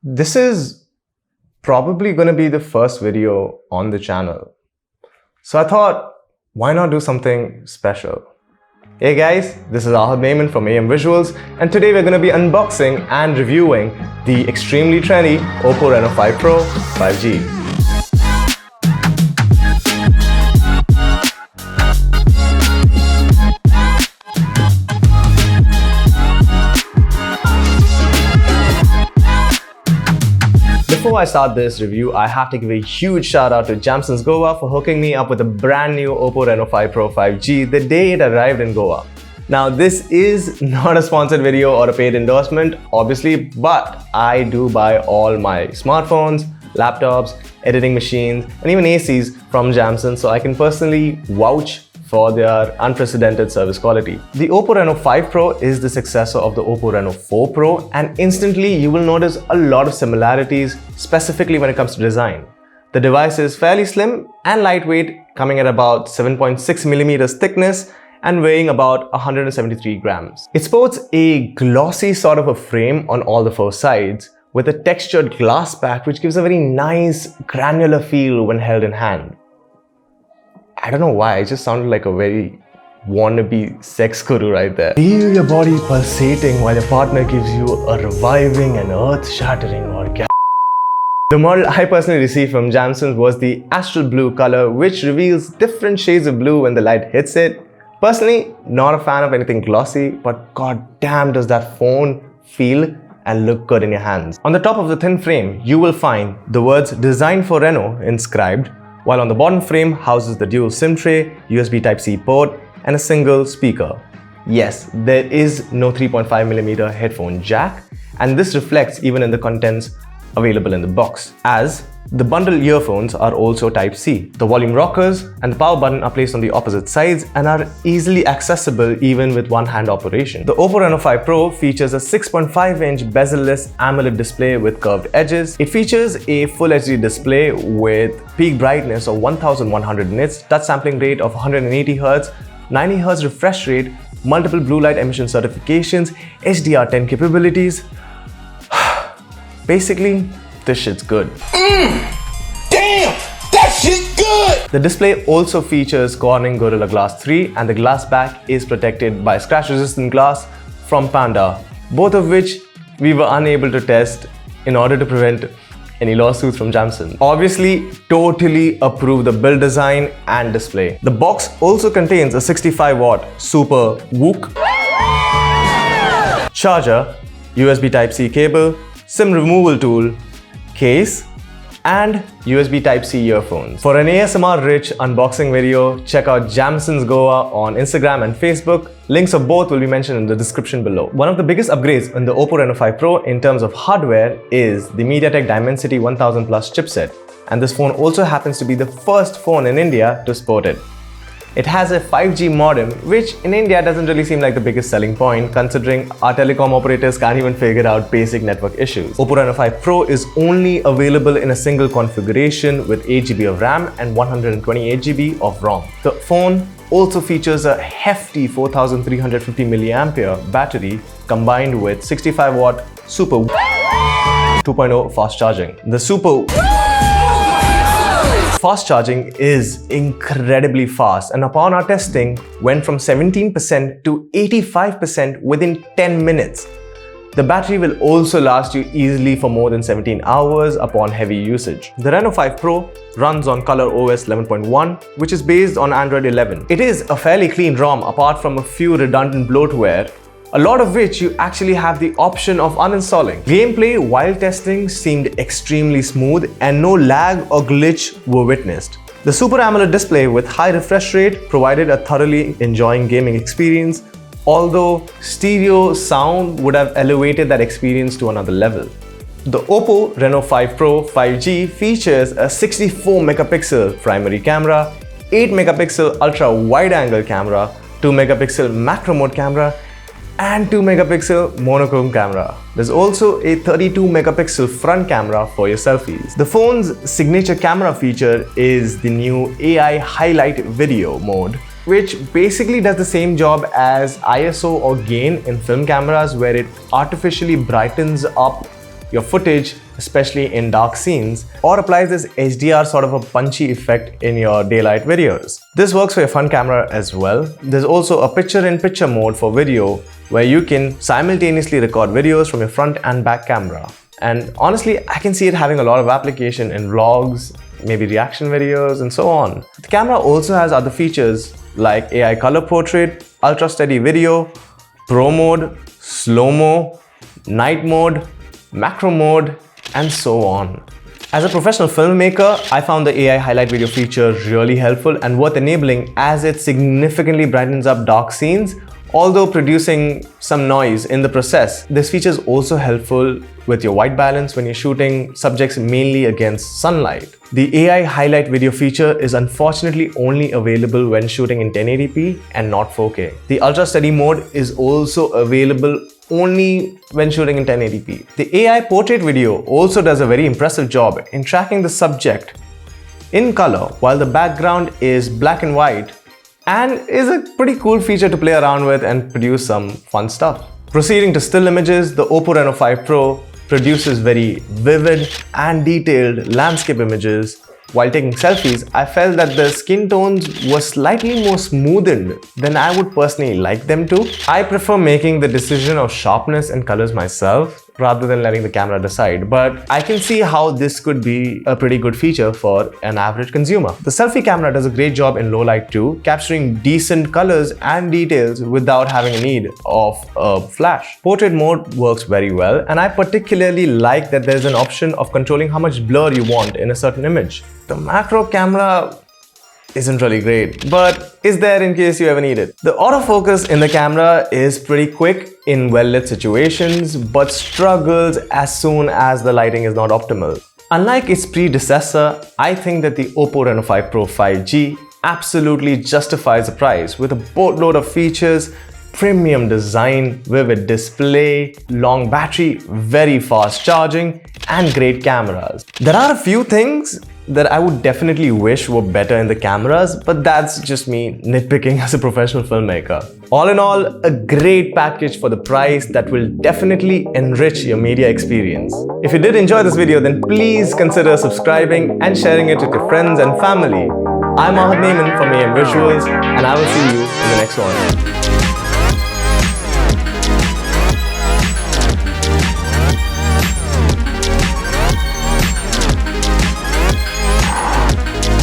This is probably going to be the first video on the channel. So I thought, why not do something special? Hey guys, this is Ahad Naiman from AM Visuals, and today we're going to be unboxing and reviewing the extremely trendy Oppo Reno 5 Pro 5G. Before I start this review, I have to give a huge shout out to Jamson's Goa for hooking me up with a brand new Oppo Reno 5 Pro 5G the day it arrived in Goa. Now, this is not a sponsored video or a paid endorsement, obviously, but I do buy all my smartphones, laptops, editing machines, and even ACs from Jamson, so I can personally vouch for their unprecedented service quality. The Oppo Reno 5 Pro is the successor of the Oppo Reno 4 Pro, and instantly you will notice a lot of similarities, specifically when it comes to design. The device is fairly slim and lightweight, coming at about 7.6mm thickness and weighing about 173 grams. It sports a glossy sort of a frame on all the four sides with a textured glass back which gives a very nice granular feel when held in hand. I don't know why, it just sounded like a very wannabe sex guru right there. Feel your body pulsating while your partner gives you a reviving and earth-shattering orgasm. The model I personally received from Jamson's was the Astral Blue color, which reveals different shades of blue when the light hits it. Personally, not a fan of anything glossy, but god damn does that phone feel and look good in your hands. On the top of the thin frame, you will find the words "Designed for Reno" inscribed, while on the bottom frame houses the dual SIM tray, USB Type-C port, and a single speaker. Yes, there is no 3.5mm headphone jack, and this reflects even in the contents available in the box, as the bundled earphones are also Type-C. The volume rockers and the power button are placed on the opposite sides and are easily accessible even with one-hand operation. The Oppo Reno 5 Pro features a 6.5-inch bezel-less AMOLED display with curved edges. It features a Full HD display with peak brightness of 1100 nits, touch sampling rate of 180 Hz, 90 Hz refresh rate, multiple blue light emission certifications, HDR10 capabilities. Basically, this shit's good. Damn, that shit good! The display also features Corning Gorilla Glass 3, and the glass back is protected by scratch-resistant glass from Panda, both of which we were unable to test in order to prevent any lawsuits from Jamson. Obviously, totally approve the build design and display. The box also contains a 65-watt Super WOOK charger, USB Type-C cable, SIM removal tool, case, and USB Type-C earphones. For an ASMR-rich unboxing video, check out Jamson's Goa on Instagram and Facebook. Links of both will be mentioned in the description below. One of the biggest upgrades in the Oppo Reno 5 Pro in terms of hardware is the MediaTek Dimensity 1000 Plus chipset, and this phone also happens to be the first phone in India to sport it. It has a 5G modem, which in India doesn't really seem like the biggest selling point, considering our telecom operators can't even figure out basic network issues. Oppo Reno 5 Pro is only available in a single configuration with 8GB of RAM and 128GB of ROM. The phone also features a hefty 4350 mAh battery combined with 65-watt Super 2.0 fast charging. The Super fast charging is incredibly fast, and upon our testing went from 17% to 85% within 10 minutes. The battery will also last you easily for more than 17 hours upon heavy usage. The Reno 5 Pro runs on ColorOS 11.1, which is based on Android 11. It is a fairly clean ROM apart from a few redundant bloatware, a lot of which you actually have the option of uninstalling. Gameplay while testing seemed extremely smooth and no lag or glitch were witnessed. The Super AMOLED display with high refresh rate provided a thoroughly enjoying gaming experience, although stereo sound would have elevated that experience to another level. The Oppo Reno 5 Pro 5G features a 64-megapixel primary camera, 8-megapixel ultra-wide-angle camera, 2-megapixel macro mode camera, and 2-megapixel monochrome camera. There's also a 32-megapixel front camera for your selfies. The phone's signature camera feature is the new AI highlight video mode, which basically does the same job as ISO or gain in film cameras, where it artificially brightens up your footage, especially in dark scenes, or applies this HDR sort of a punchy effect in your daylight videos. This works for your front camera as well. There's also a picture-in-picture mode for video where you can simultaneously record videos from your front and back camera. And honestly, I can see it having a lot of application in vlogs, maybe reaction videos, and so on. The camera also has other features like AI color portrait, ultra steady video, pro mode, slow-mo, night mode, macro mode, and so on. As a professional filmmaker, I found the AI highlight video feature really helpful and worth enabling as it significantly brightens up dark scenes, although producing some noise in the process. This feature is also helpful with your white balance when you're shooting subjects mainly against sunlight. The AI highlight video feature is unfortunately only available when shooting in 1080p and not 4K. The ultra steady mode is also available only when shooting in 1080p. The AI portrait video also does a very impressive job in tracking the subject in color while the background is black and white, and is a pretty cool feature to play around with and produce some fun stuff. Proceeding to still images, the Oppo Reno 5 Pro produces very vivid and detailed landscape images. While taking selfies, I felt that the skin tones were slightly more smoothened than I would personally like them to. I prefer making the decision of sharpness and colors myself rather than letting the camera decide, but I can see how this could be a pretty good feature for an average consumer. The selfie camera does a great job in low light too, capturing decent colors and details without having a need of a flash. Portrait mode works very well, and I particularly like that there's an option of controlling how much blur you want in a certain image. The macro camera isn't really great, but is there in case you ever need it. The autofocus in the camera is pretty quick in well-lit situations, but struggles as soon as the lighting is not optimal. Unlike its predecessor, I think that the Oppo Reno 5 Pro 5G absolutely justifies the price with a boatload of features, premium design, vivid display, long battery, very fast charging, and great cameras. There are a few things that I would definitely wish were better in the cameras, but that's just me nitpicking as a professional filmmaker. All in all, a great package for the price that will definitely enrich your media experience. If you did enjoy this video, then please consider subscribing and sharing it with your friends and family. I'm Ahad Naiman from AM Visuals, and I will see you in the next one.